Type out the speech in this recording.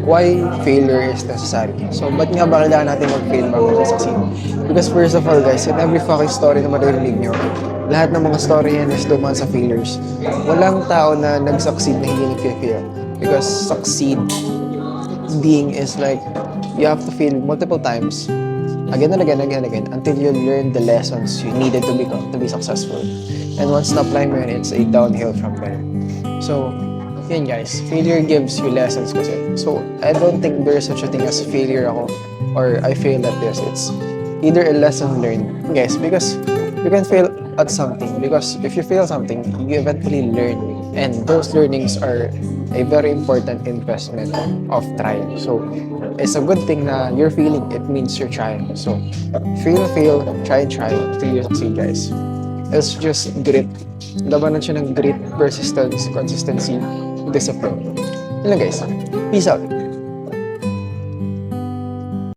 why failure is necessary. So, ba't nga ba kailangan natin mag-fail bago mag-succeed? Because first of all, guys, in every fucking story na maririnig nyo, lahat ng mga story yan is dumaan sa failures. Walang tao na nag-succeed na hindi nag-fail. Because succeed being is like, you have to fail multiple times, again and again, again and again, until you learn the lessons you needed to be successful. And once na-apply mo yun, it's a downhill from there. So, yun guys, failure gives you lessons kasi. So, I don't think there's such a thing as failure ako or I failed at this. It's either a lesson learned, guys, because you can fail at something because if you fail something, you eventually learn. And those learnings are a very important investment of trying. So, it's a good thing na you're failing. It means you're trying. So, fail, try until you succeed, guys. It's just grit. Labanan siya ng grit, persistence, consistency, discipline. Yun lang guys. Peace out.